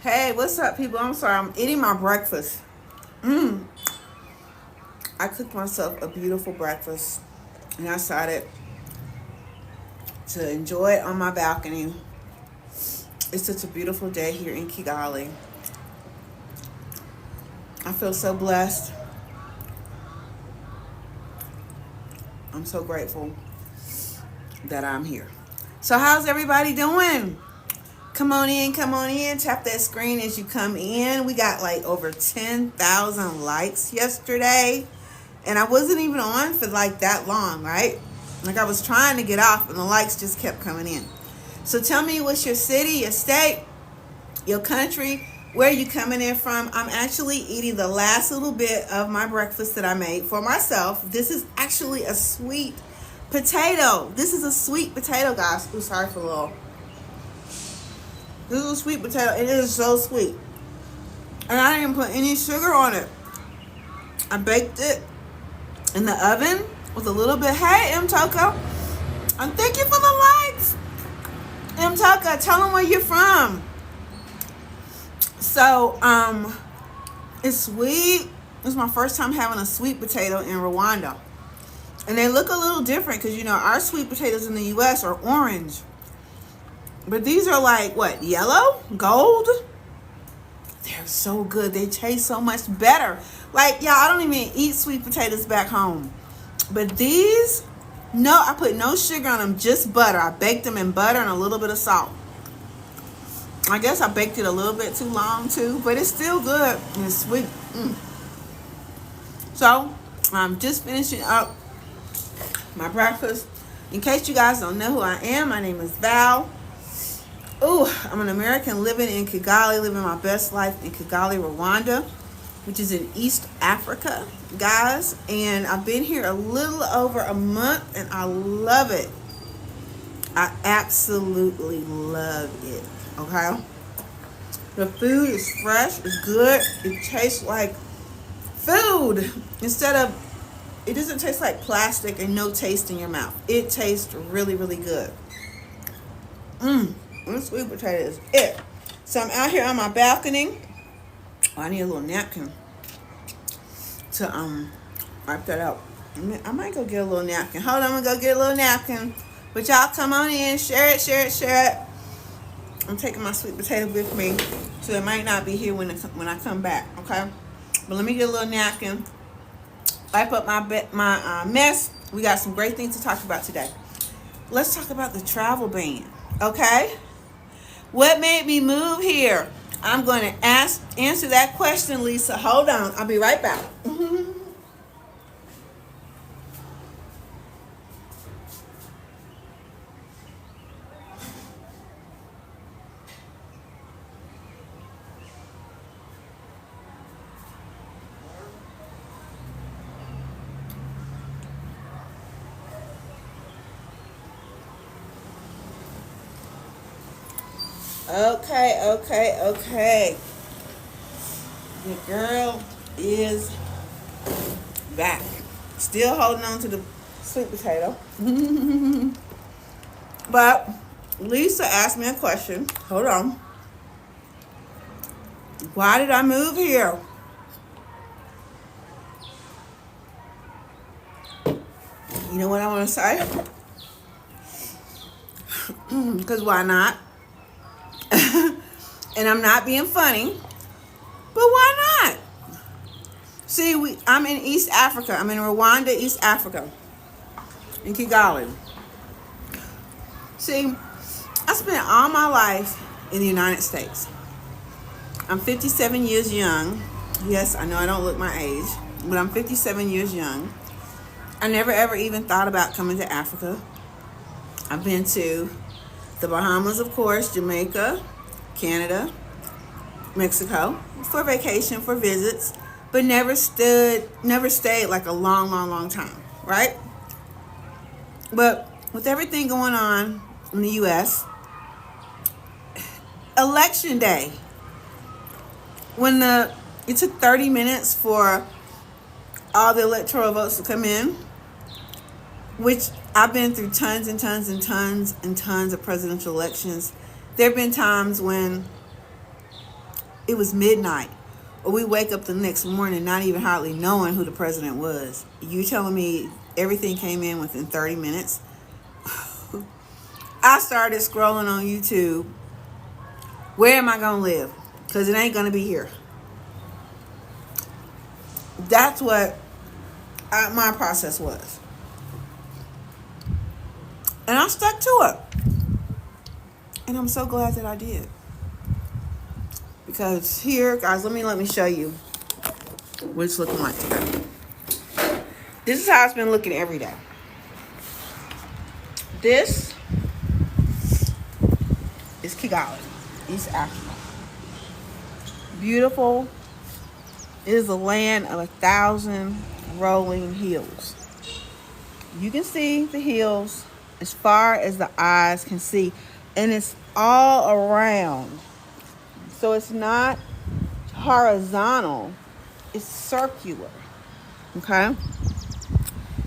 Hey, what's up, people? I'm sorry, I'm eating my breakfast. I cooked myself a beautiful breakfast and I decided to enjoy it on my balcony. It's such a beautiful day here in Kigali. I feel so blessed. I'm so grateful that I'm here. So, how's everybody doing? Come on in, come on in. Tap that screen as you come in. We got like over 10,000 likes yesterday. And I wasn't even on for like that long, right? Like I was trying to get off and the likes just kept coming in. So tell me, what's your city, your state, your country, where are you coming in from? I'm actually eating the last little bit of my breakfast that I made for myself. This is actually a sweet potato. This is a sweet potato, guys. Ooh, sorry for a little. This is a sweet potato. It is so sweet. And I didn't put any sugar on it. I baked it in the oven with a little bit. Hey, M. Toka. And thank you for the likes. M. Toka, tell them where you're from. So, it's sweet. It's my first time having a sweet potato in Rwanda. And they look a little different because, you know, our sweet potatoes in the U.S. are orange. But these are like, what, yellow? Gold? They're so good. They taste so much better. Like, y'all, I don't even eat sweet potatoes back home. But these, no, I put no sugar on them, just butter. I baked them in butter and a little bit of salt. I guess I baked it a little bit too long, too. But it's still good and it's sweet. So, I'm just finishing up my breakfast. In case you guys don't know who I am, my name is Val. Ooh, I'm an American living in Kigali, living my best life in Kigali, Rwanda, which is in East Africa, guys. And I've been here a little over a month, and I love it. I absolutely love it, okay? The food is fresh, it's good. It tastes like food. It doesn't taste like plastic and no taste in your mouth. It tastes really, really good. This sweet potato is it. So I'm out here on my balcony. I need a little napkin to wipe that out. I might go get a little napkin. Hold on, I'm gonna go get a little napkin. But y'all come on in, share it. I'm taking my sweet potato with me, so it might not be here when I come back. Okay, but let me get a little napkin. Wipe up my mess. We got some great things to talk about today. Let's talk about the travel ban. Okay. What made me move here? I'm going to answer that question, Lisa. Hold on. I'll be right back. Okay. The girl is back. Still holding on to the sweet potato. But Lisa asked me a question. Hold on. Why did I move here? You know what I want to say? Because why not? And I'm not being funny, but why not? See, I'm in East Africa. I'm in Rwanda, East Africa, in Kigali. See, I spent all my life in the United States. I'm 57 years young. Yes, I know I don't look my age, but I'm 57 years young. I never ever even thought about coming to Africa. I've been to the Bahamas, of course, Jamaica, Canada, Mexico for vacation, for visits, but never stayed like a long time, right? But with everything going on in the U.S., election day, when it took 30 minutes for all the electoral votes to come in, which I've been through tons and tons of presidential elections. There have been times when it was midnight. Or we wake up the next morning not even hardly knowing who the president was. You telling me everything came in within 30 minutes? I started scrolling on YouTube. Where am I going to live? Because it ain't going to be here. That's what my process was. And I stuck to it. And I'm so glad that I did. Because here, guys, let me show you what it's looking like today. This is how it's been looking every day. This is Kigali, East Africa. Beautiful. It is a land of 1,000 rolling hills. You can see the hills as far as the eyes can see, and it's all around. So it's not horizontal, it's circular. Okay?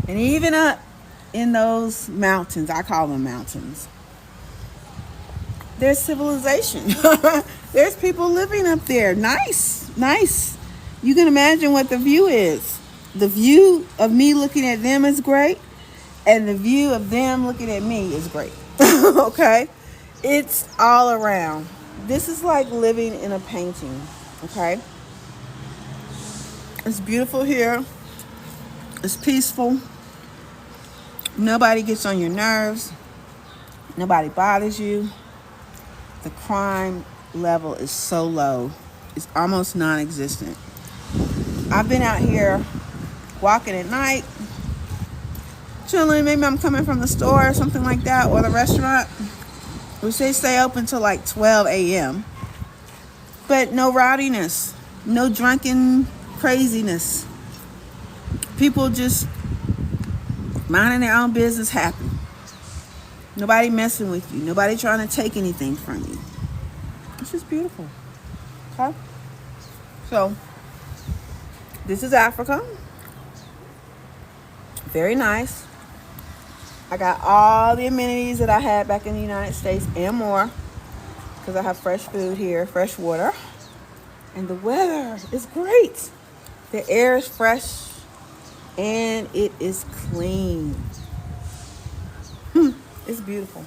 And even up in those mountains, I call them mountains, there's civilization. There's people living up there. Nice. You can imagine what the view is. The view of me looking at them is great, and the view of them looking at me is great. Okay? It's all around. This is like living in a painting. Okay? It's beautiful here. It's peaceful. Nobody gets on your nerves. Nobody bothers you. The crime level is so low. It's almost non-existent. I've been out here walking at night, chilling. Maybe I'm coming from the store or something like that, or the restaurant, which they stay open till like 12 a.m. But no rowdiness, no drunken craziness. People just minding their own business, happy. Nobody messing with you. Nobody trying to take anything from you. It's just beautiful. Okay? So, this is Africa. Very nice. I got all the amenities that I had back in the United States and more. Because I have fresh food here, fresh water. And the weather is great. The air is fresh. And it is clean. It's beautiful.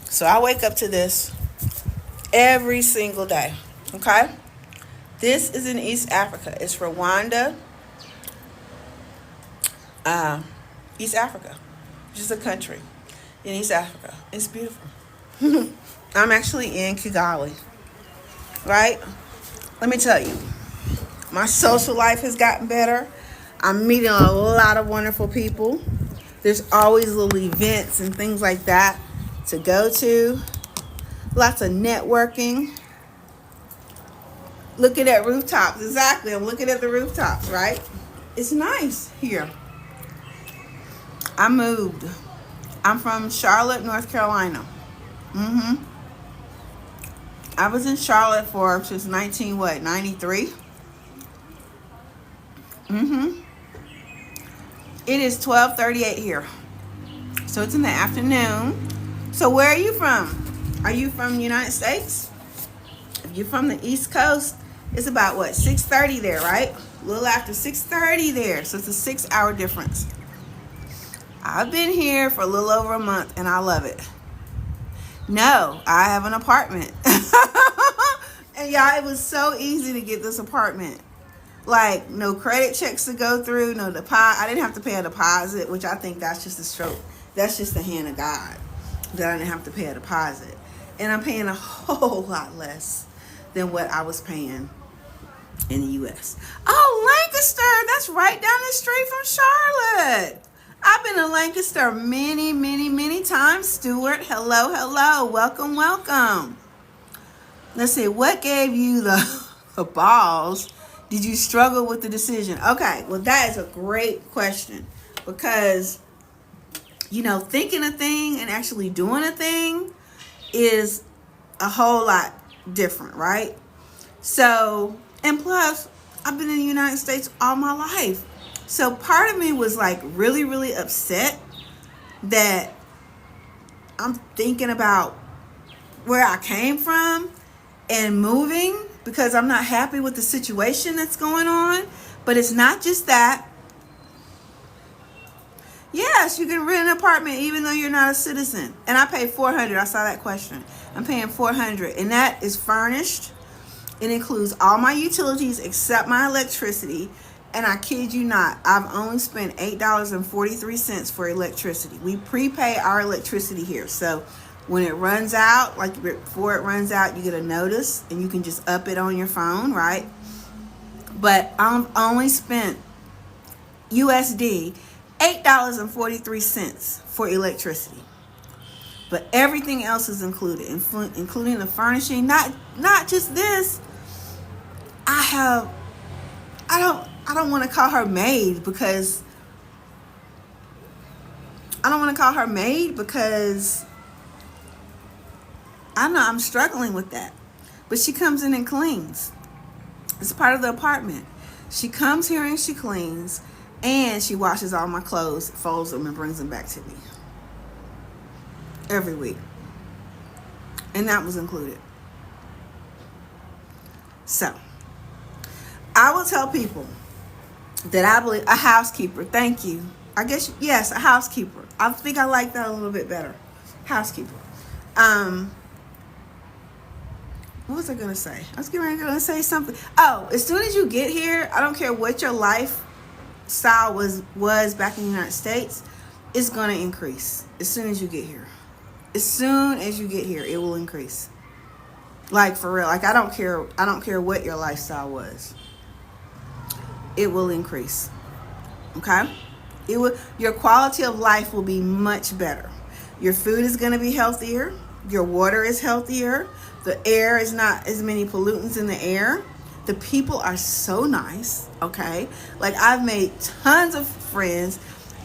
So I wake up to this every single day. Okay? This is in East Africa. It's Rwanda. East Africa. Just a country in East Africa. It's beautiful. I'm actually in Kigali. Right? Let me tell you. My social life has gotten better. I'm meeting a lot of wonderful people. There's always little events and things like that to go to. Lots of networking. Looking at rooftops. Exactly. I'm looking at the rooftops, right? It's nice here. I moved. I'm from Charlotte, North Carolina. I was in Charlotte for since 93. It is 12:38 here. So it's in the afternoon. So where are you from? Are you from the United States? If you're from the East Coast, it's about 6:30 there, right? A little after 6:30 there. So it's a 6-hour difference. I've been here for a little over a month and I love it. No, I have an apartment. And y'all, it was so easy to get this apartment. Like, no credit checks to go through, no deposit. I didn't have to pay a deposit, which I think that's just a stroke. That's just the hand of God, that I didn't have to pay a deposit. And I'm paying a whole lot less than what I was paying in the U.S. Oh, Lancaster, that's right down the street from Charlotte. I've been to Lancaster many times. Stuart, hello. Welcome. Let's see, what gave you the balls? Did you struggle with the decision? Okay, well, that is a great question because, thinking a thing and actually doing a thing is a whole lot different, right? So, and plus, I've been in the United States all my life. So part of me was like really upset that I'm thinking about where I came from and moving because I'm not happy with the situation that's going on. But it's not just that. Yes, you can rent an apartment even though you're not a citizen. And I pay $400. I saw that question. I'm paying $400, and that is furnished. It includes all my utilities except my electricity. And I kid you not, I've only spent $8.43 for electricity. We prepay our electricity here. So when it runs out, like before it runs out, you get a notice and you can just up it on your phone, right? But I've only spent USD $8.43 for electricity. But everything else is included, including the furnishing. Not just this. I don't want to call her maid because I know I'm struggling with that. But she comes in and cleans. It's part of the apartment. She comes here and she cleans, and she washes all my clothes, folds them, and brings them back to me every week. And that was included. So I will tell people that I believe a housekeeper. Thank you. I guess, yes, a housekeeper. I think I like that a little bit better. Housekeeper. What was I going to say? I was going to say something. Oh, as soon as you get here, I don't care what your lifestyle was back in the United States, it's going to increase as soon as you get here. As soon as you get here, it will increase. Like, for real. Like, I don't care what your lifestyle was. It will increase. Okay? Your quality of life will be much better. Your food is going to be healthier. Your water is healthier. The air is not as many pollutants in the air. The people are so nice. Okay? Like, I've made tons of friends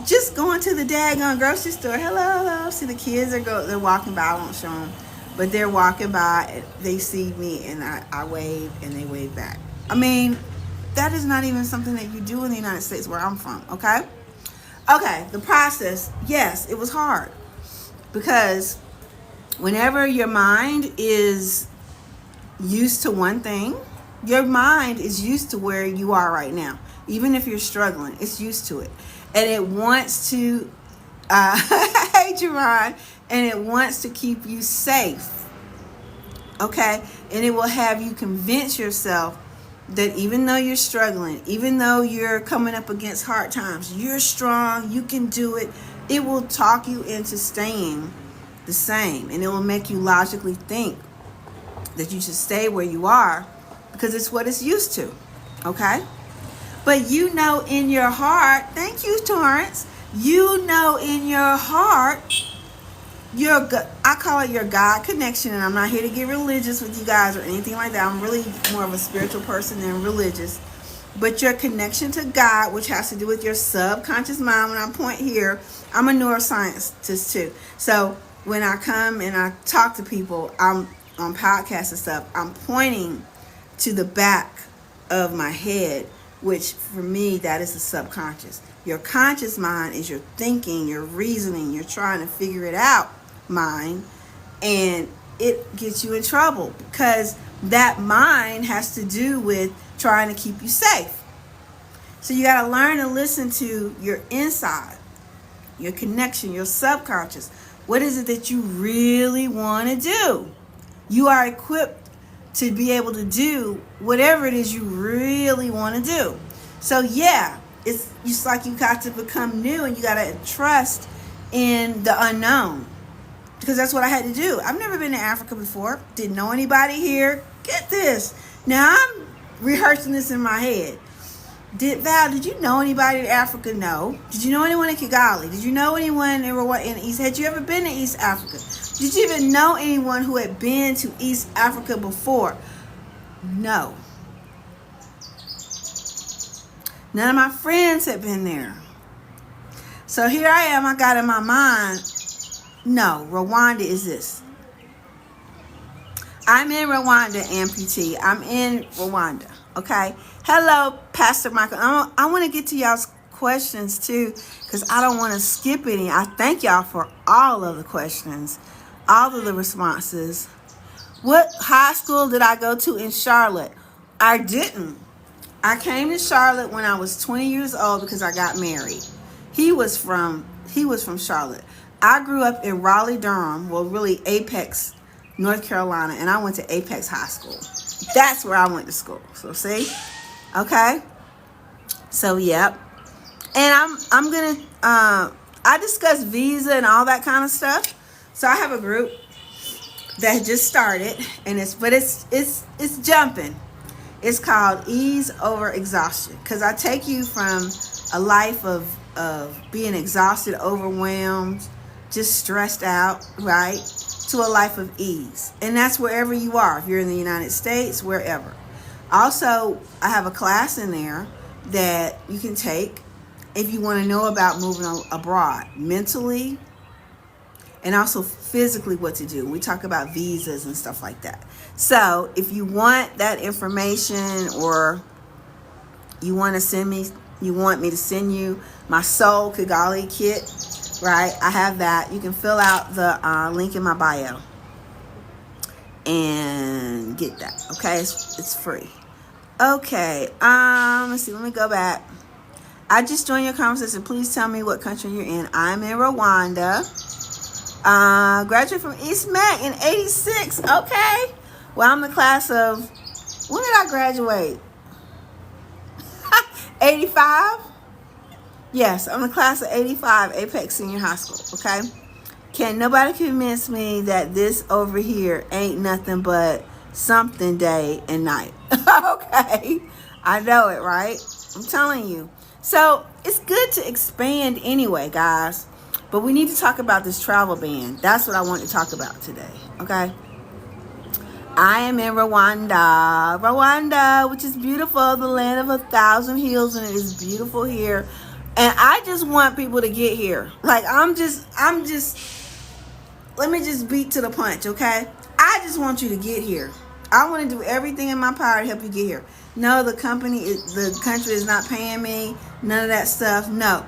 just going to the daggone grocery store. Hello. See, the kids they're walking by. I won't show them. But they're walking by. They see me, and I wave, and they wave back. I mean, that is not even something that you do in the United States where I'm from, okay? Okay, the process, yes, it was hard. Because whenever your mind is used to one thing, your mind is used to where you are right now. Even if you're struggling, it's used to it. And it wants to, hey, Jerron, and it wants to keep you safe, okay? And it will have you convince yourself that even though you're struggling, even though you're coming up against hard times, you're strong, you can do it. It will talk you into staying the same. And it will make you logically think that you should stay where you are because it's what it's used to. Okay? But you know in your heart, thank you, Torrance, you know in your heart, I call it your God connection, and I'm not here to get religious with you guys or anything like that. I'm really more of a spiritual person than religious. But your connection to God, which has to do with your subconscious mind, when I point here, I'm a neuroscientist too. So when I come and I talk to people, I'm on podcasts and stuff, I'm pointing to the back of my head, which for me, that is the subconscious. Your conscious mind is your thinking, your reasoning, you're trying to figure it out mind, and it gets you in trouble because that mind has to do with trying to keep you safe. So you got to learn to listen to your inside, your connection, your subconscious. What is it that you really want to do? You are equipped to be able to do whatever it is you really want to do. So yeah, it's just like you got to become new, and you got to trust in the unknown. Because that's what I had to do. I've never been to Africa before. Didn't know anybody here. Get this. Now I'm rehearsing this in my head. Val, did you know anybody in Africa? No. Did you know anyone in Kigali? Did you know anyone in East? Had you ever been to East Africa? Did you even know anyone who had been to East Africa before? No. None of my friends had been there. So here I am. I got in my mind, no, Rwanda is this. I'm in Rwanda, amputee. I'm in Rwanda, okay? Hello, Pastor Michael. I want to get to y'all's questions, too, because I don't want to skip any. I thank y'all for all of the questions, all of the responses. What high school did I go to in Charlotte? I didn't. I came to Charlotte when I was 20 years old because I got married. He was from Charlotte. I grew up in Raleigh, Durham, well, really Apex, North Carolina, and I went to Apex High School. That's where I went to school. So see, okay. So yep. And I'm gonna I discuss visa and all that kind of stuff. So I have a group that just started, and it's jumping. It's called Ease Over Exhaustion, because I take you from a life of being exhausted, overwhelmed, just stressed out, right, to a life of ease. And that's wherever you are. If you're in the United States, wherever. Also, I have a class in there that you can take if you want to know about moving abroad mentally and also physically what to do. We talk about visas and stuff like that. So if you want that information, or you want me to send you my Soul Kigali kit, right? I have that. You can fill out the link in my bio and get that. Okay, it's free. Okay, let's see. Let me go back. I just joined your conversation. Please tell me what country you're in. I'm in Rwanda. Graduated from East Mac in '86. Okay. Well, I'm the class of, when did I graduate? 85? Yes, I'm the class of 85, Apex Senior High School. Okay. Can't nobody convince me that this over here ain't nothing but something day and night. Okay. I know it, right? I'm telling you. So it's good to expand anyway, guys. But we need to talk about this travel ban. That's what I want to talk about today. Okay. I am in Rwanda, which is beautiful, the land of 1,000 hills, and it is beautiful here. And I just want people to get here. Like, let me just beat to the punch, okay? I just want you to get here. I want to do everything in my power to help you get here. No, the country is not paying me. None of that stuff. No.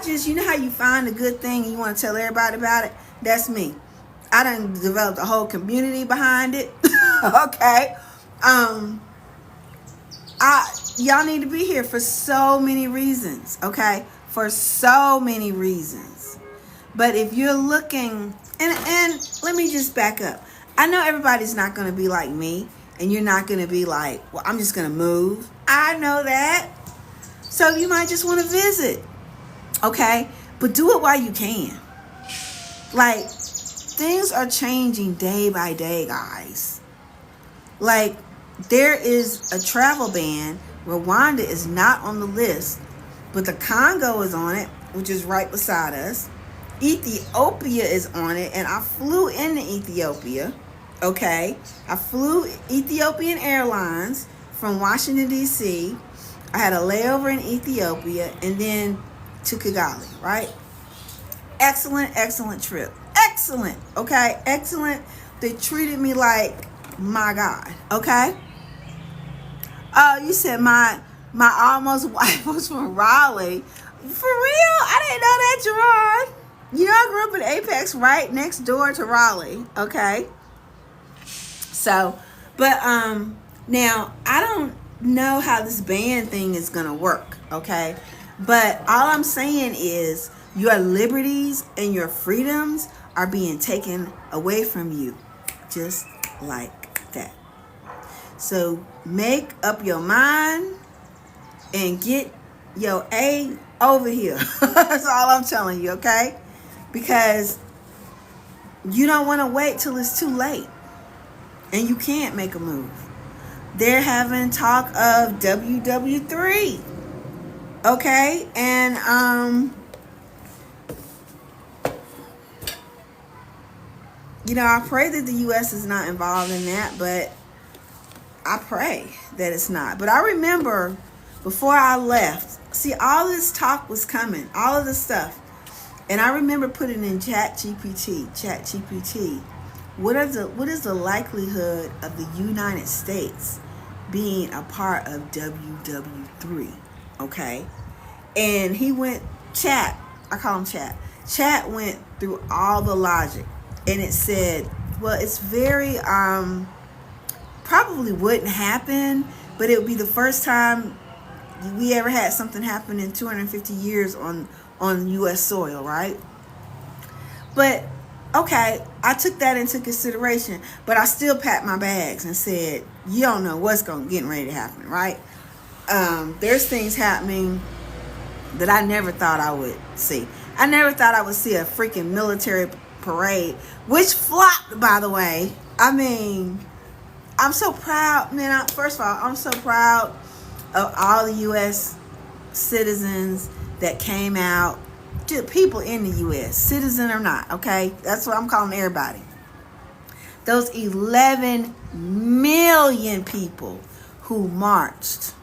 You know how you find a good thing and you want to tell everybody about it? That's me. I done developed a whole community behind it. Okay. Y'all need to be here for so many reasons. Okay. For so many reasons. But if you're looking, and let me just back up. I know everybody's not going to be like me, and you're not going to be like, well, I'm just going to move. I know that. So you might just want to visit. Okay. But do it while you can. Like, things are changing day by day, guys. Like, there is a travel ban. Rwanda is not on the list, but the Congo is on it, which is right beside us. Ethiopia is on it, and I flew into Ethiopia. Okay, I flew Ethiopian Airlines from Washington, D.C. I had a layover in Ethiopia and then to Kigali, right? Excellent trip. Excellent, okay? Excellent. They treated me like my God, okay? Oh, you said my almost wife was from Raleigh. For real? I didn't know that, Jerron. You know, I grew up in Apex, right next door to Raleigh, okay? So, but now I don't know how this ban thing is gonna work, okay? But all I'm saying is your liberties and your freedoms are being taken away from you, just like that. So make up your mind and get your A over here. That's all I'm telling you, okay? Because you don't want to wait till it's too late and you can't make a move. They're having talk of WW3, okay? And you know, I pray that the U.S. is not involved in that, but I pray that it's not. But I remember before I left, see, all this talk was coming, all of this stuff. And I remember putting in ChatGPT, what is the likelihood of the United States being a part of WW3, okay? And he went, I call him Chat. Chat went through all the logic. And it said Well, it's very probably wouldn't happen, but it would be the first time we ever had something happen in 250 years on U.S. soil, right? But okay, I took that into consideration, but I still packed my bags and said, "You don't know what's getting ready to happen, right?" There's things happening that I never thought I would see. I never thought I would see a freaking military parade, which flopped, by the way. I mean, I'm so proud, man. First of all, I'm so proud of all the U.S. citizens that came out. People in the U.S., citizen or not, okay? That's what I'm calling everybody. Those 11 million people who marched,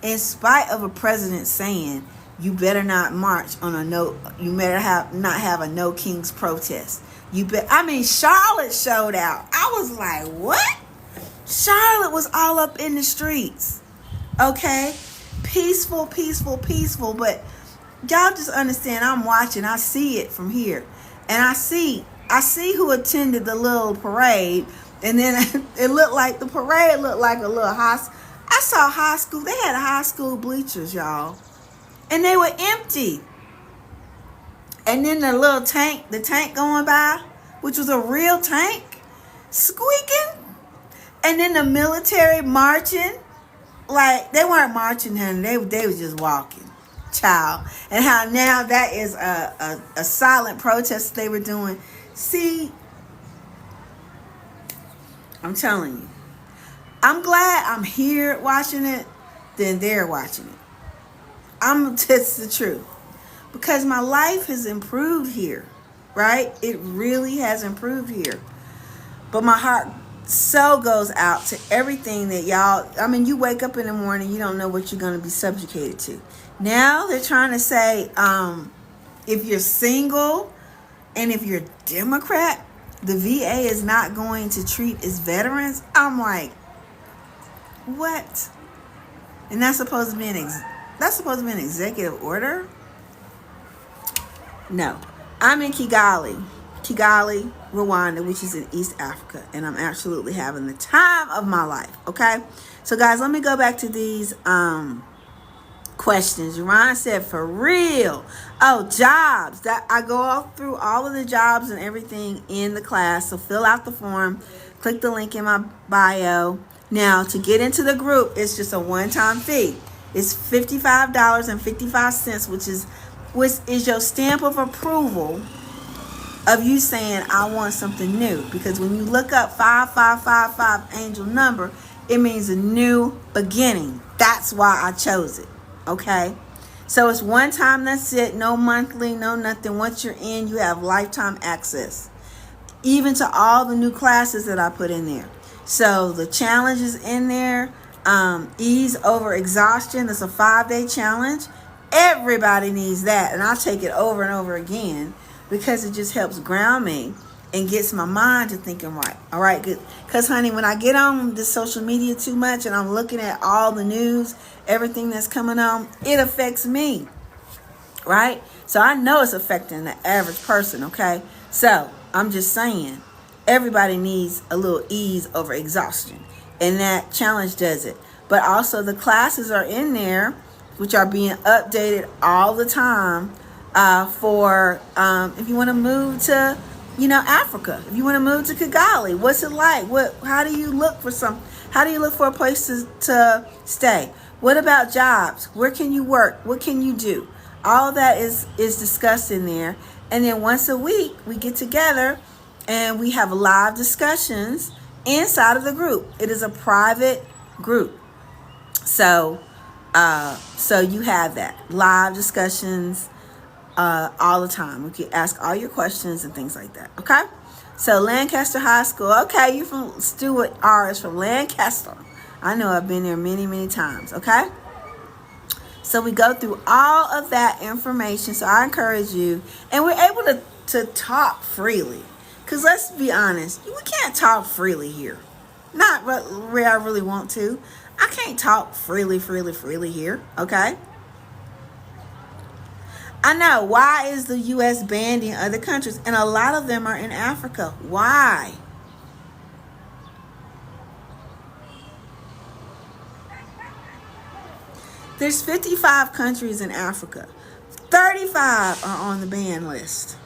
in spite of a president saying, you better not march on you better not have a no kings protest. Charlotte showed out. I was like, what? Charlotte was all up in the streets. Okay? Peaceful, but y'all just understand, I'm watching. I see it from here. And I see who attended the little parade. And then it looked like the parade looked like a little I saw high school. They had high school bleachers, y'all. And they were empty. And then the tank going by, which was a real tank, squeaking. And then the military marching. Like, they weren't marching, honey. They were just walking. Child. And how now that is a silent protest they were doing. See, I'm telling you, I'm glad I'm here watching it than they're watching it. That's the truth, because my life has improved here, right? It really has improved here. But my heart so goes out to everything that y'all, you wake up in the morning, you don't know what you're going to be subjugated to. Now they're trying to say, if you're single and if you're Democrat, the VA is not going to treat as veterans. I'm like, what? And that's supposed to be an executive order? No. I'm in Kigali, Rwanda, which is in East Africa, and I'm absolutely having the time of my life. Okay? So guys, let me go back to these questions. Ron said, for real. Oh, jobs. That I go through all of the jobs and everything in the class. So fill out the form, click the link in my bio. Now, to get into the group, it's just a one-time fee. It's $55.55, which is your stamp of approval of you saying, I want something new. Because when you look up 5555 angel number, it means a new beginning. That's why I chose it. Okay? So it's one time, that's it. No monthly, no nothing. Once you're in, you have lifetime access. Even to all the new classes that I put in there. So the challenge is in there. Ease over exhaustion. It's a 5-day challenge. Everybody needs that. And I take it over and over again because it just helps ground me and gets my mind to thinking right. All right, good. Because, honey, when I get on this social media too much and I'm looking at all the news, everything that's coming on, it affects me. Right? So I know it's affecting the average person, okay? So I'm just saying, everybody needs a little ease over exhaustion. And that challenge does it. But also the classes are in there, which are being updated all the time for if you want to move to, Africa. If you want to move to Kigali, what's it like? How do you look for a place to stay? What about jobs? Where can you work? What can you do? All that is discussed in there. And then once a week, we get together and we have live discussions inside of the group. It is a private group. So you have that. Live discussions all the time. We can ask all your questions and things like that. Okay? So Lancaster High School. Okay, you're from Stuart R. is from Lancaster. I know, I've been there many, many times. Okay? So we go through all of that information. So I encourage you. And we're able to talk freely. Because let's be honest, we can't talk freely here. Not where I really want to. I can't talk freely here. Okay? I know. Why is the U.S. banning other countries? And a lot of them are in Africa. Why? There's 55 countries in Africa. 35 are on the ban list.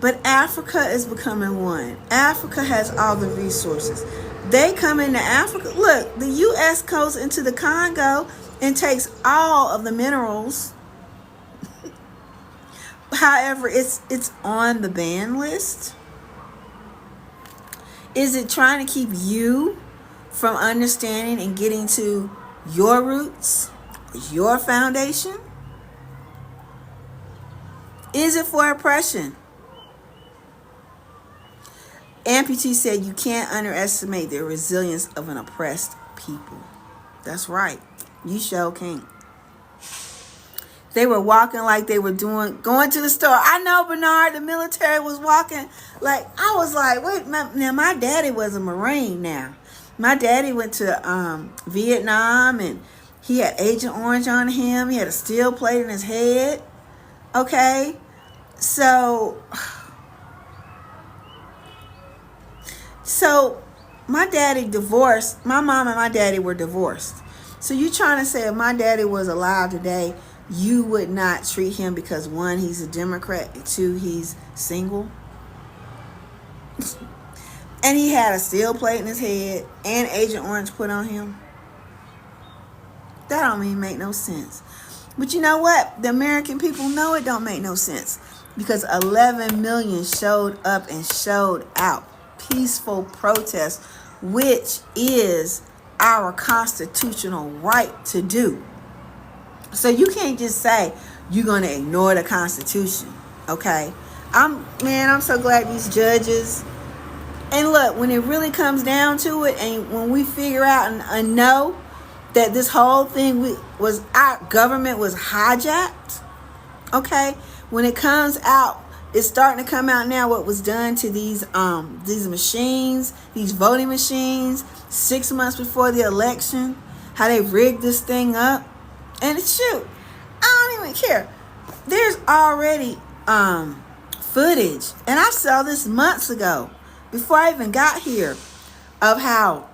But Africa is becoming one. Africa has all the resources. They come into Africa. Look, the U.S. goes into the Congo and takes all of the minerals. However, it's on the ban list. Is it trying to keep you from understanding and getting to your roots, your foundation? Is it for oppression? Amputee said you can't underestimate the resilience of an oppressed people. That's right. You sure can't. They were walking like they were going to the store. I know, Bernard, the military was walking like, I was like, wait, now my daddy was a Marine now. My daddy went to Vietnam, and he had Agent Orange on him. He had a steel plate in his head. Okay? So my daddy divorced. My mom and my daddy were divorced. So you trying to say if my daddy was alive today, you would not treat him because, one, he's a Democrat, and two, he's single? And he had a steel plate in his head and Agent Orange put on him? That don't even make no sense. But you know what? The American people know it don't make no sense, because 11 million showed up and showed out. Peaceful protest, which is our constitutional right to do. So you can't just say you're going to ignore the Constitution, okay? I'm so glad these judges. And look, when it really comes down to it, and when we figure out and know that this whole thing was our government was hijacked, okay? When it comes out, it's starting to come out now what was done to these machines, these voting machines, 6 months before the election, how they rigged this thing up. And shoot, I don't even care. There's already footage, and I saw this months ago, before I even got here, of how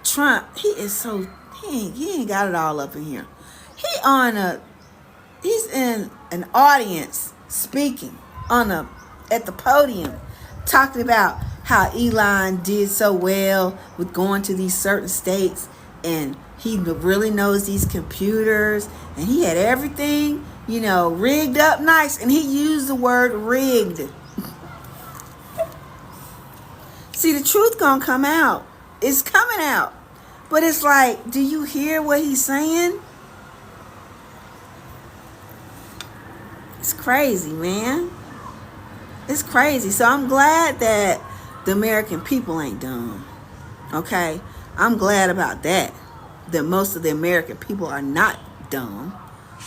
Trump, he ain't got it all up in here. He's in an audience speaking at the podium, talking about how Elon did so well with going to these certain states, and he really knows these computers, and he had everything, rigged up nice, and he used the word rigged. See, the truth gonna come out. It's coming out. But it's like, do you hear what he's saying? It's crazy, man. It's crazy. So I'm glad that the American people ain't dumb. Okay? I'm glad about that. That most of the American people are not dumb.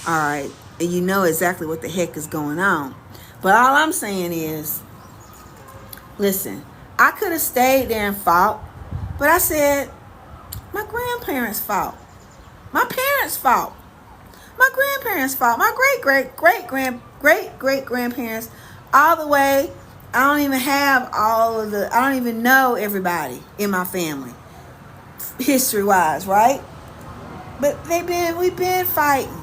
All right? And you know exactly what the heck is going on. But all I'm saying is, listen, I could have stayed there and fought, but I said, my grandparents fought. My parents fought. My grandparents fought. My great-great-great-great-great-grandparents, all the way. I don't even know everybody in my family, history-wise, right? But we've been fighting.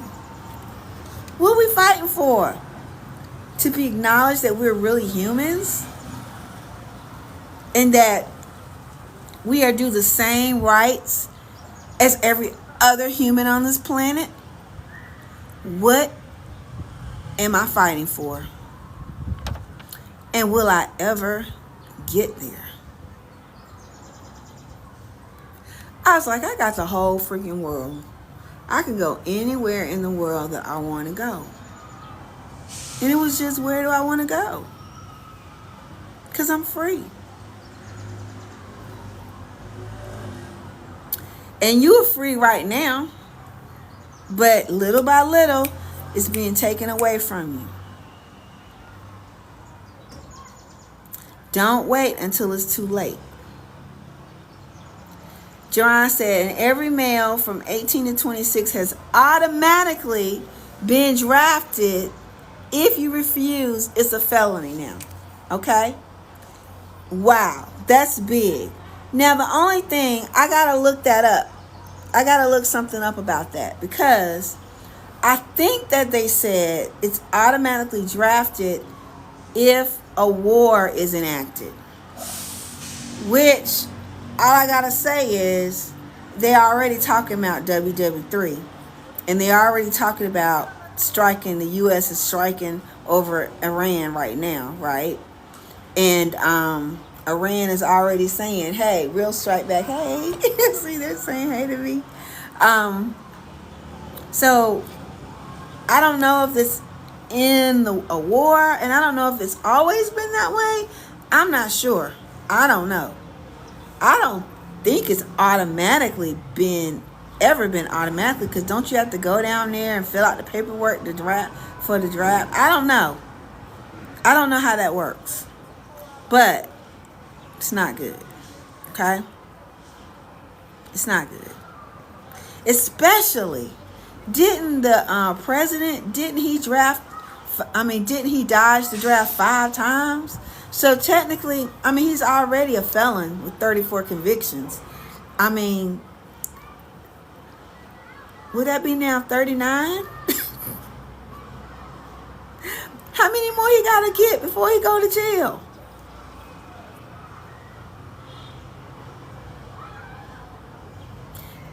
What are we fighting for? To be acknowledged that we're really humans? And that we are due the same rights as every other human on this planet? What am I fighting for? And will I ever get there? I was like, I got the whole freaking world. I can go anywhere in the world that I want to go. And it was just, where do I want to go? Because I'm free. And you're free right now. But little by little, it's being taken away from you. Don't wait until it's too late. Jerron said, and every male from 18 to 26 has automatically been drafted. If you refuse, it's a felony now. Okay? Wow, that's big. Now, the only thing, I got to look that up. I gotta look something up about that, because I think that they said it's automatically drafted if a war is enacted. Which, all I gotta say is, they're already talking about WW3, and they're already talking about striking. The U.S. is striking over Iran right now, right? And Iran is already saying, "Hey, real strike back." Hey, see, they're saying hey to me. So I don't know if it's in a war, and I don't know if it's always been that way. I'm not sure. I don't know. I don't think it's ever been automatically, because don't you have to go down there and fill out the paperwork for the draft? I don't know. I don't know how that works. But it's not good. Okay? It's not good. Especially, didn't the president, didn't he dodge the draft 5 times? So technically, he's already a felon with 34 convictions. Would that be now 39? How many more he got to get before he go to jail?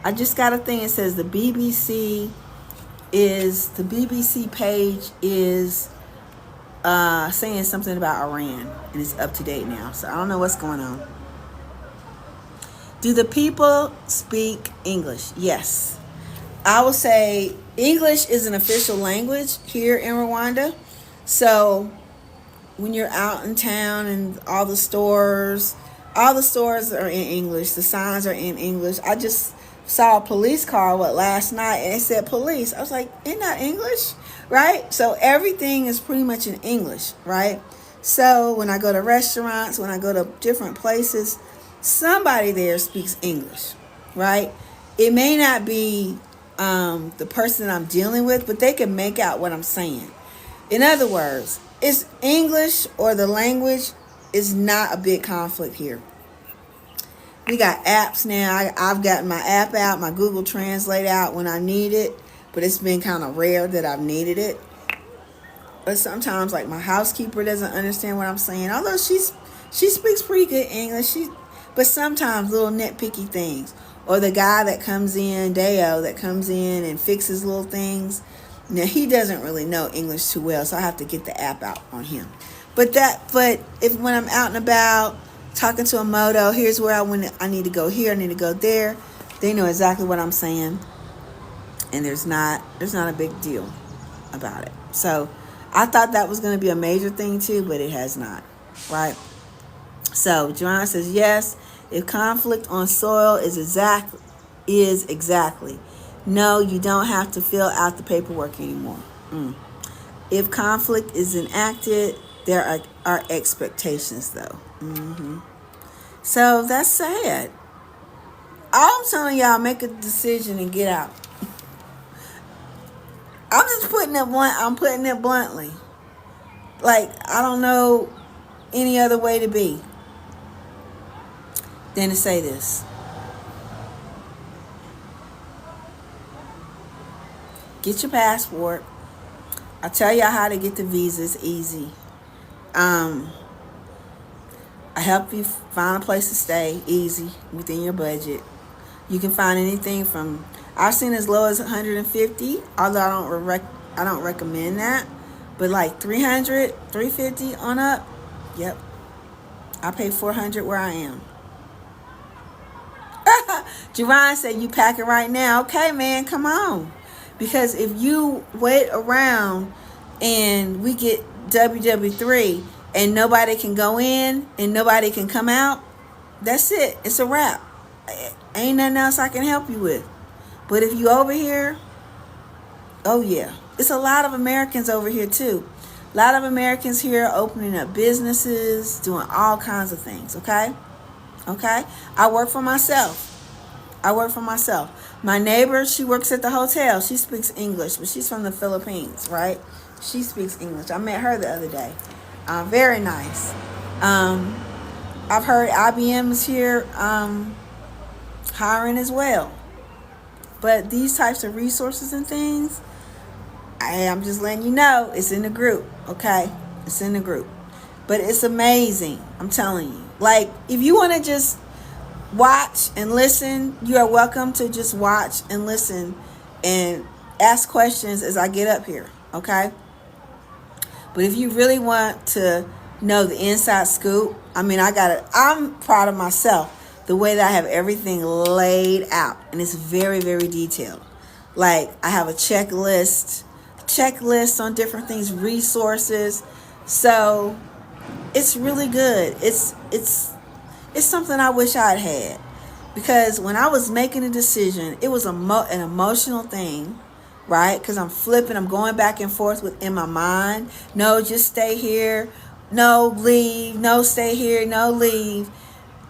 I just got a thing. It says the BBC page is saying something about Iran, and it's up to date now. So I don't know what's going on. Do the people speak English? Yes. I would say English is an official language here in Rwanda. So when you're out in town and all the stores are in English. The signs are in English. I just saw a police car last night, and it said police. I was like, isn't that English? Right? So everything is pretty much in English, right? So when I go to restaurants, when I go to different places, somebody there speaks English, right? It may not be the person that I'm dealing with, but they can make out what I'm saying. In other words, it's English, or the language is not a big conflict here. We got apps now. I've gotten my app out, my Google Translate out when I need it, but it's been kind of rare that I've needed it. But sometimes, like, my housekeeper doesn't understand what I'm saying, although she speaks pretty good English. But sometimes little nitpicky things, or the guy that comes in, Deo, that comes in and fixes little things. Now, he doesn't really know English too well, so I have to get the app out on him. But if when I'm out and about talking to a moto, here's where I need to go here, I need to go there, they know exactly what I'm saying, and there's not a big deal about it. So I thought that was going to be a major thing too, but it has not, right? So John says, yes, if conflict on soil is exactly. No, you don't have to fill out the paperwork anymore. If conflict is enacted, there are expectations, though. So that's sad. All I'm telling y'all, make a decision and get out. I'm just putting it bluntly. Like, I don't know any other way to be than to say this. Get your passport. I'll tell y'all how to get the visas easy. I help you find a place to stay easy within your budget. You can find anything from, I've seen as low as 150, although I don't recommend that, but like 300, 350 on up. Yep. I pay 400 where I am. Jerron said, you packing right now. Okay, man, come on. Because if you wait around and we get WW3 and nobody can go in and nobody can come out, that's it. It's a wrap. Ain't nothing else I can help you with. But if you over here, oh yeah. It's a lot of Americans over here too. A lot of Americans here opening up businesses, doing all kinds of things, okay? Okay? I work for myself. My neighbor, she works at the hotel. She speaks English, but she's from the Philippines, right? She speaks English. I met her the other day. Very nice. I've heard IBM is here hiring as well. But these types of resources and things, I'm just letting you know, it's in the group, okay? It's in the group. But it's amazing, I'm telling you. Like, if you want to just watch and listen, you are welcome to just watch and listen and ask questions as I get up here, okay? But if you really want to know the inside scoop, I mean, I'm proud of myself, the way that I have everything laid out. And it's very, very detailed. Like, I have a checklist on different things, resources. So it's really good. It's something I wish I'd had. Because when I was making a decision, it was an emotional thing, right? Because I'm going back and forth within my mind. No, just stay here. No, leave. No, stay here. No, leave.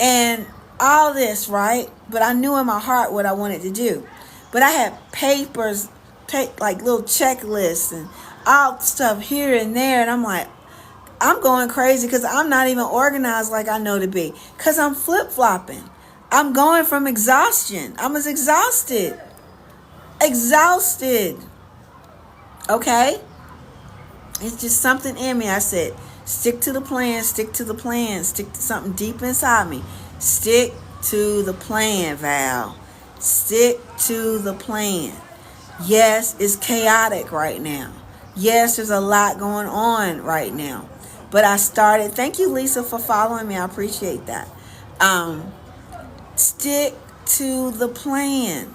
And all this, right? But I knew in my heart what I wanted to do. But I had papers, like little checklists and all stuff here and there. And I'm like, I'm going crazy because I'm not even organized like I know to be. Because I'm flip-flopping. I'm going from exhaustion. I'm exhausted. Okay? It's just something in me. I said, stick to the plan, stick to the plan, stick to something deep inside me. Stick to the plan, Val. Stick to the plan. Yes, it's chaotic right now. Yes, there's a lot going on right now. But I started, thank you, Lisa, for following me. I appreciate that. Stick to the plan.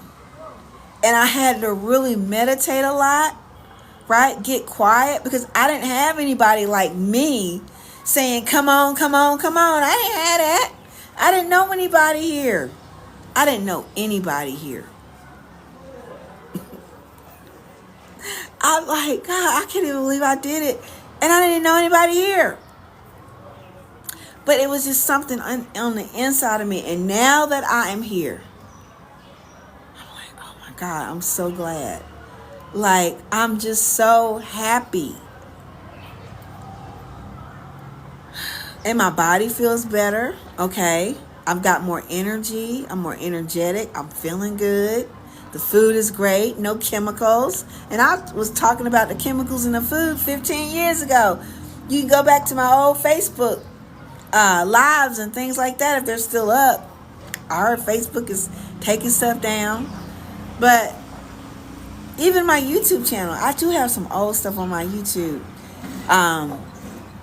And I had to really meditate a lot, right? Get quiet, because I didn't have anybody like me saying, come on, come on, come on. I didn't have that. I didn't know anybody here. I'm like, God, I can't even believe I did it. And I didn't know anybody here. But it was just something on the inside of me. And now that I am here, I'm like, oh my God, I'm so glad. Like, I'm just so happy. And my body feels better, okay? I've got more energy. I'm more energetic. I'm feeling good. The food is great. No chemicals. And I was talking about the chemicals in the food 15 years ago. You can go back to my old Facebook lives and things like that if they're still up. I heard Facebook is taking stuff down. But even my YouTube channel, I do have some old stuff on my YouTube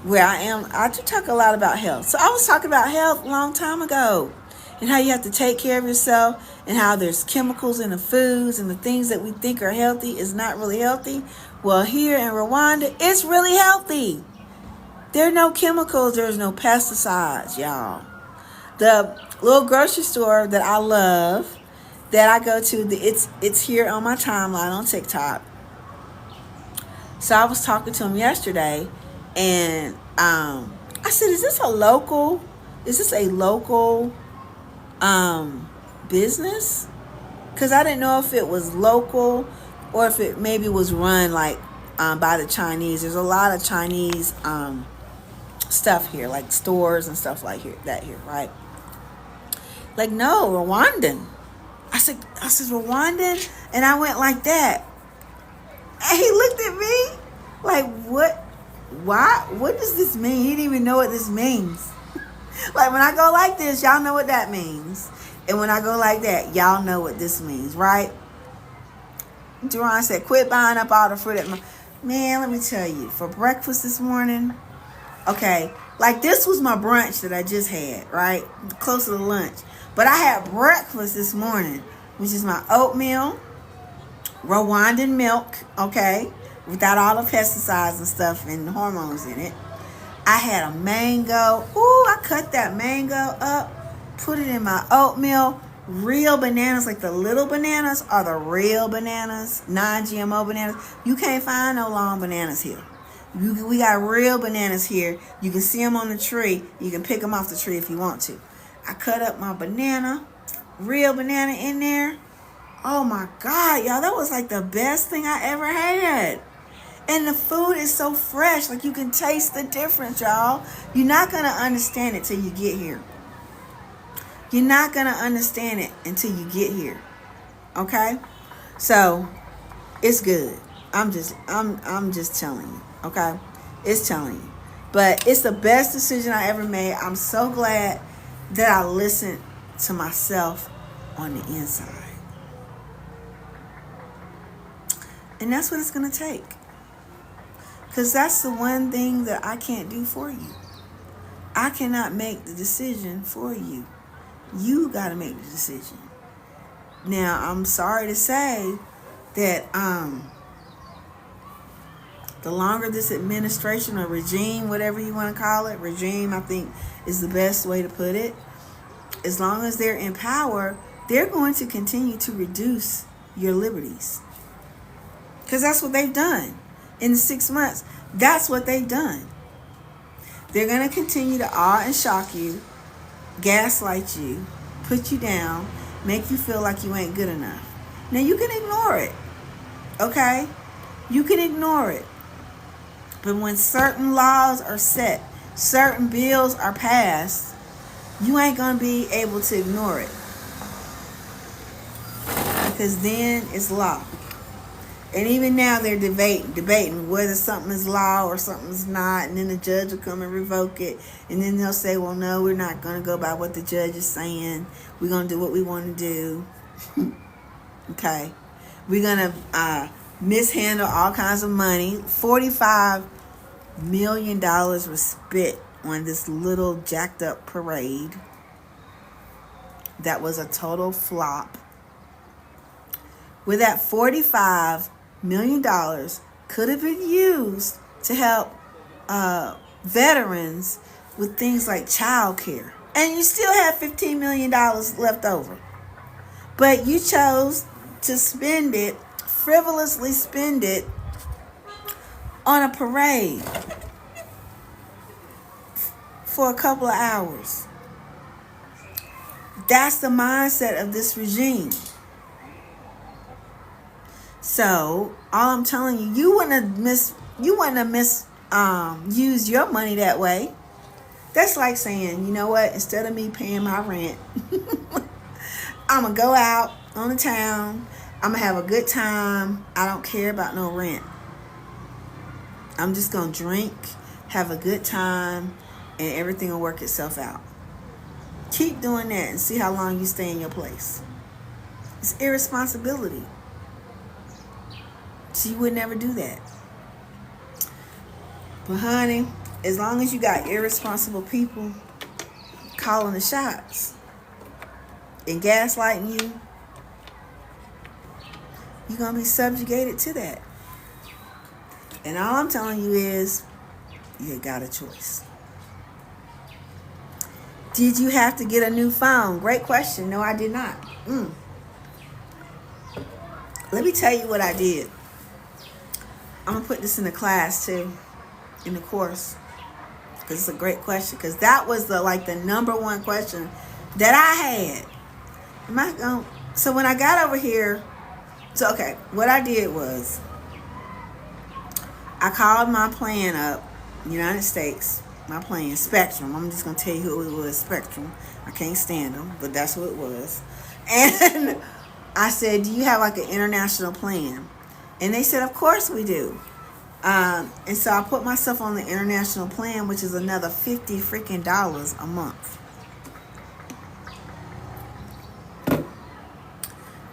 where I do talk a lot about health. So I was talking about health a long time ago, and how you have to take care of yourself, and how there's chemicals in the foods, and the things that we think are healthy is not really healthy. Well, here in Rwanda, it's really healthy. There are no chemicals. There's no pesticides, y'all. The little grocery store that I love, that I go to, it's here on my timeline on TikTok. So I was talking to him yesterday, and I said, is this a local business? Because I didn't know if it was local or if it maybe was run like by the Chinese. There's a lot of Chinese stuff here, like stores and stuff like that here, right? Like, no, Rwandan. I said Rwandan, and I went like that. And he looked at me like, what? Why? What does this mean? He didn't even know what this means. Like, when I go like this, y'all know what that means. And when I go like that, y'all know what this means, right? Duran said, quit buying up all the fruit at my... Man, let me tell you, for breakfast this morning, okay, like this was my brunch that I just had, right? Close to the lunch. But I had breakfast this morning, which is my oatmeal, Rwandan milk, okay, without all the pesticides and stuff and hormones in it. I had a mango. Ooh, I cut that mango up, put it in my oatmeal. Real bananas, like the little bananas are the real bananas, non-GMO bananas. You can't find no long bananas here. We got real bananas here. You can see them on the tree. You can pick them off the tree if you want to. I cut up my banana, real banana in there. Oh my God, y'all, that was like the best thing I ever had. And the food is so fresh, like you can taste the difference, y'all. You're not going to understand it till you get here. You're not going to understand it until you get here. Okay? So it's good. I'm just telling you, okay? It's telling you. But it's the best decision I ever made. I'm so glad that I listened to myself on the inside. And that's what it's going to take. Because that's the one thing that I can't do for you. I cannot make the decision for you. You got to make the decision. Now, I'm sorry to say that the longer this administration or regime, whatever you want to call it, regime, I think is the best way to put it. As long as they're in power, they're going to continue to reduce your liberties. Because that's what they've done in the 6 months. That's what they've done. They're going to continue to awe and shock you, gaslight you, put you down, make you feel like you ain't good enough. Now, you can ignore it, okay? You can ignore it. But when certain laws are set, certain bills are passed, you ain't going to be able to ignore it. Because then it's law. And even now they're debating whether something is law or something's not. And then the judge will come and revoke it. And then they'll say, well, no, we're not going to go by what the judge is saying. We're going to do what we want to do. Okay. We're going to mishandle all kinds of money. $45 million was spent on this little jacked up parade. That was a total flop. With that $45 million could have been used to help veterans with things like child care. And you still have $15 million left over. But you chose to spend it, frivolously spend it, on a parade for a couple of hours. That's the mindset of this regime. So all I'm telling you, you wouldn't have misused your money that way. That's like saying, you know what? Instead of me paying my rent, I'm gonna go out on the town. I'm gonna have a good time. I don't care about no rent. I'm just gonna drink, have a good time, and everything will work itself out. Keep doing that and see how long you stay in your place. It's irresponsibility. So you would never do that. But honey, as long as you got irresponsible people calling the shots and gaslighting you, you're going to be subjugated to that. And all I'm telling you is, you got a choice. Did you have to get a new phone? Great question. No, I did not. Let me tell you what I did. I'm going to put this in the class too, in the course, because it's a great question, because that was the number one question that I had. So when I got over here, what I did was I called my plan up, United States, my plan, Spectrum. I'm just going to tell you who it was, Spectrum. I can't stand them, but that's who it was. And I said, do you have an international plan? And they said, of course we do. And so I put myself on the international plan, which is another $50 freaking a month.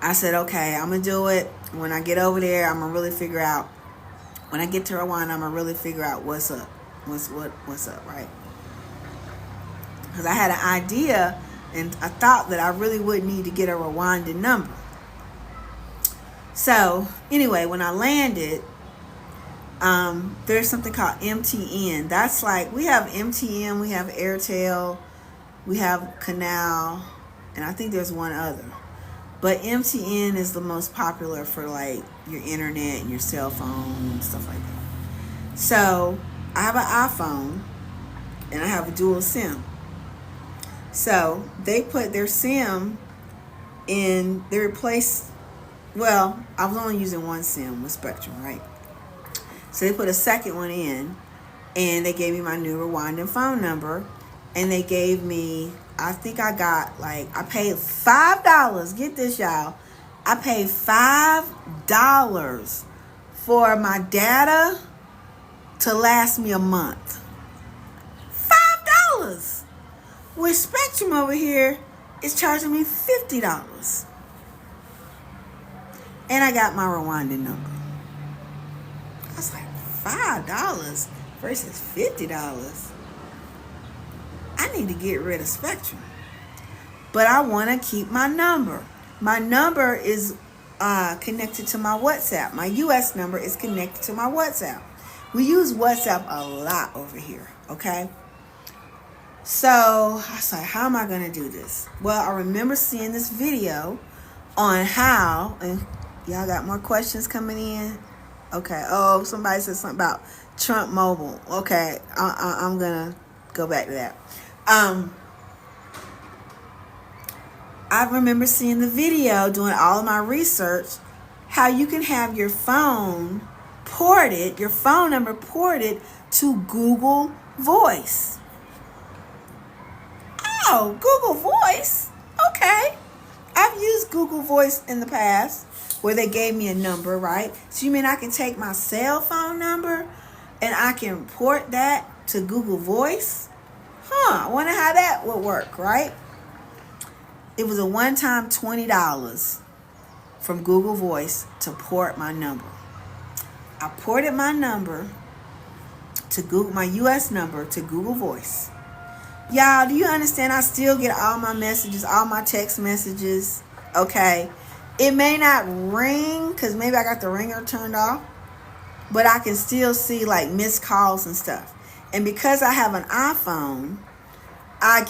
I said, okay, I'm going to do it. When I get over there, I'm going to really figure out. When I get to Rwanda, I'm going to really figure out what's up. What's up, right? Because I had an idea, and I thought that I really would need to get a Rwandan number. So, anyway, when I landed, there's something called MTN. That's we have MTN, we have Airtel, we have Canal, and I think there's one other. But MTN is the most popular for your internet and your cell phone and stuff like that. So, I have an iPhone, and I have a dual SIM. So, they put their SIM in, they replaced, well, I was only using one SIM with Spectrum, right? So they put a second one in, and they gave me my new Rwandan phone number, and they gave me, I think I got I paid $5, get this y'all, I paid $5 for my data to last me a month. $5. With Spectrum over here is charging me $50. And I got my Rwandan number. I was like, $5 versus $50. I need to get rid of Spectrum. But I want to keep my number. My number is connected to my WhatsApp. My US number is connected to my WhatsApp. We use WhatsApp a lot over here, okay? So I was like, how am I going to do this? Well, I remember seeing this video on how, and y'all got more questions coming in? Okay. Oh, somebody said something about Trump Mobile. Okay. I'm going to go back to that. I remember seeing the video, doing all of my research, how you can have your phone ported, your phone number ported to Google Voice. Oh, Google Voice? Okay. I've used Google Voice in the past where they gave me a number, right? So you mean I can take my cell phone number and I can port that to Google Voice? I wonder how that would work, right? It was a one-time $20 from Google Voice to port my number. I ported my number to Google, my US number to Google Voice. Y'all, do you understand? I still get all my messages, all my text messages, okay? It may not ring because maybe I got the ringer turned off, but I can still see like missed calls and stuff. And because I have an iPhone, I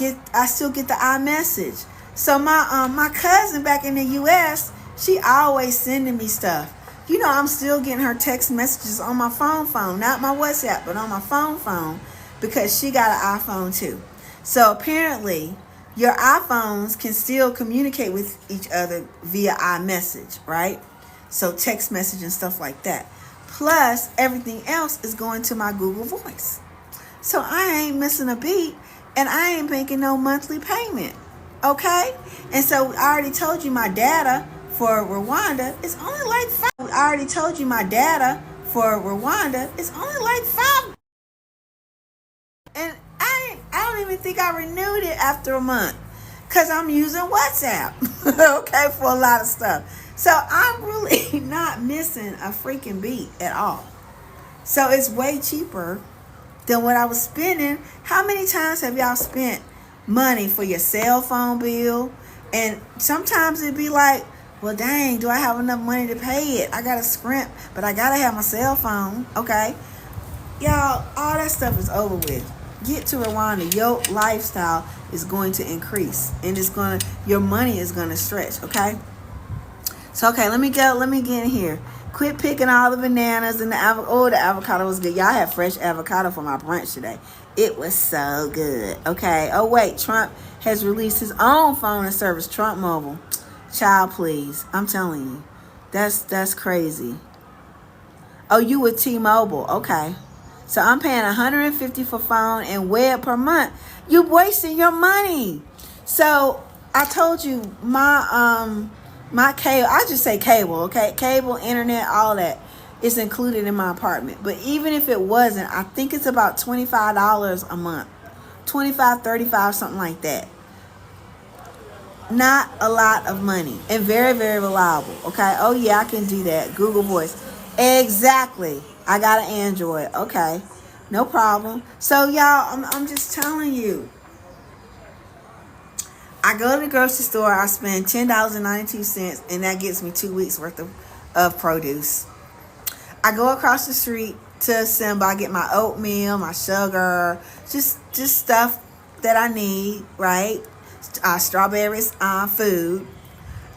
still get the iMessage. So my cousin back in the US, she always sending me stuff. You know, I'm still getting her text messages on my phone, not my WhatsApp, but on my phone, because she got an iPhone too. So apparently, your iPhones can still communicate with each other via iMessage, right? So text message and stuff like that. Plus, everything else is going to my Google Voice. So I ain't missing a beat, and I ain't making no monthly payment, okay? And so I already told you my data for Rwanda is only like $5. And I don't even think I renewed it after a month because I'm using WhatsApp, okay, for a lot of stuff. So I'm really not missing a freaking beat at all. So it's way cheaper than what I was spending. How many times have y'all spent money for your cell phone bill? And sometimes it'd be like, well, dang, do I have enough money to pay it? I got to scrimp, but I got to have my cell phone, okay? Y'all, all that stuff is over with. Get to Rwanda. Your lifestyle is going to increase, and your money is going to stretch, okay? So, okay, let me get in here. Quit picking all the bananas and the avocado. Oh, the avocado was good. Y'all had fresh avocado for my brunch today. It was so good, okay? Oh, wait, Trump has released his own phone and service, Trump Mobile. Child, please. I'm telling you. That's crazy. Oh, you with T-Mobile. Okay. So I'm paying $150 for phone and web per month. You're wasting your money. So I told you my cable, I just say cable, okay? Cable, internet, all that is included in my apartment. But even if it wasn't, I think it's about $25 a month. $25, $35, something like that. Not a lot of money and very, very reliable. Okay. Oh yeah, I can do that. Google Voice. Exactly. I got an Android. Okay. No problem. So y'all, I'm just telling you. I go to the grocery store, I spend $10.92, and that gets me 2 weeks worth of produce. I go across the street to Simba, I get my oatmeal, my sugar, just stuff that I need, right? Strawberries, food.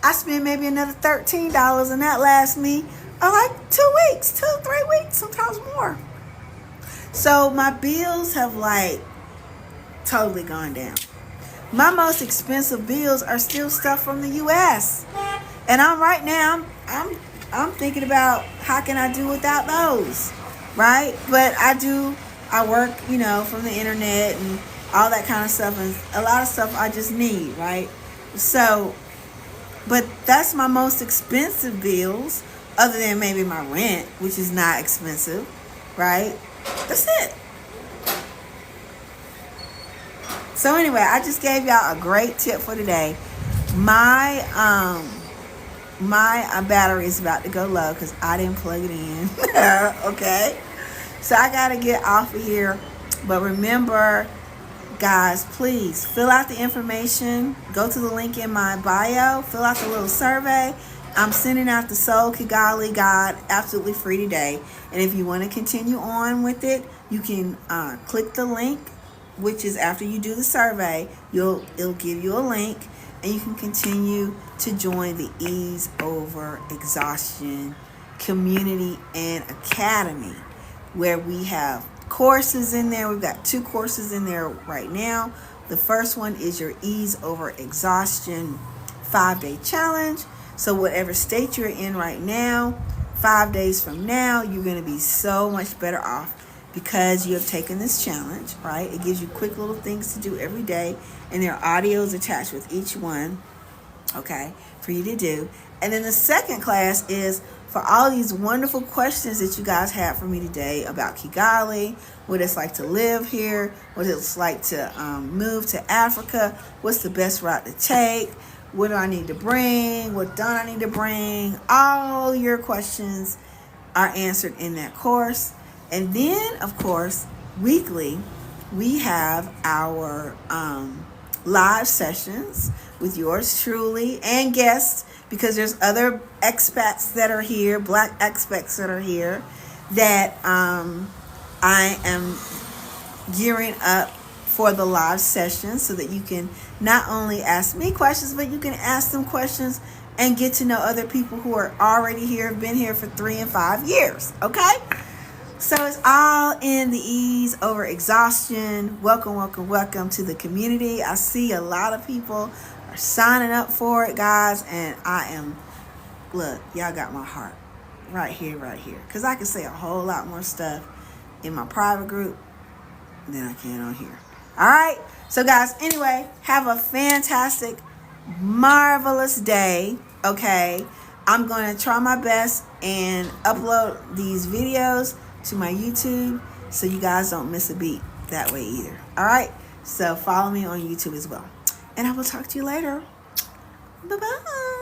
I spend maybe another $13, and that lasts me like 2 weeks, 2-3 weeks, sometimes more. So my bills have like totally gone down. My most expensive bills are still stuff from the U.S. And I'm thinking about how can I do without those, right? But I work, from the internet and all that kind of stuff, and a lot of stuff I just need, right? So But that's my most expensive bills, other than maybe my rent, which is not expensive, right? That's it. So anyway, I just gave y'all a great tip for today. My battery is about to go low because I didn't plug it in. Okay, so I gotta get off of here. But remember, guys, please fill out the information. Go to the link in my bio. Fill out the little survey. I'm sending out the Soul Kigali guide absolutely free today. And if you want to continue on with it, you can click the link, which is after you do the survey. It'll give you a link, and you can continue to join the Ease Over Exhaustion Community and Academy, where we have courses in there. We've got 2 courses in there right now. The first one is your Ease Over Exhaustion 5-day challenge. So whatever state you're in right now, 5 days from now, you're going to be so much better off because you have taken this challenge, right? It gives you quick little things to do every day, and there are audios attached with each one, okay, for you to do. And then the second class is for all these wonderful questions that you guys had for me today about Kigali, what it's like to live here, what it's like to move to Africa, what's the best route to take, what do I need to bring, what don't I need to bring. All your questions are answered in that course. And then, of course, weekly, we have our live sessions with yours truly and guests, because there's other expats that are here, Black expats that are here, that I am gearing up for the live session, so that you can not only ask me questions, but you can ask them questions and get to know other people who are already here, have been here for 3 and 5 years, okay? So it's all in the Ease Over Exhaustion. Welcome, welcome, welcome to the community. I see a lot of people are signing up for it, guys, and look, y'all got my heart right here, because I can say a whole lot more stuff in my private group than I can on here. All right, so guys, anyway, have a fantastic, marvelous day, okay? I'm going to try my best and upload these videos to my YouTube, so you guys don't miss a beat that way either. All right, so follow me on YouTube as well, and I will talk to you later. Bye-bye.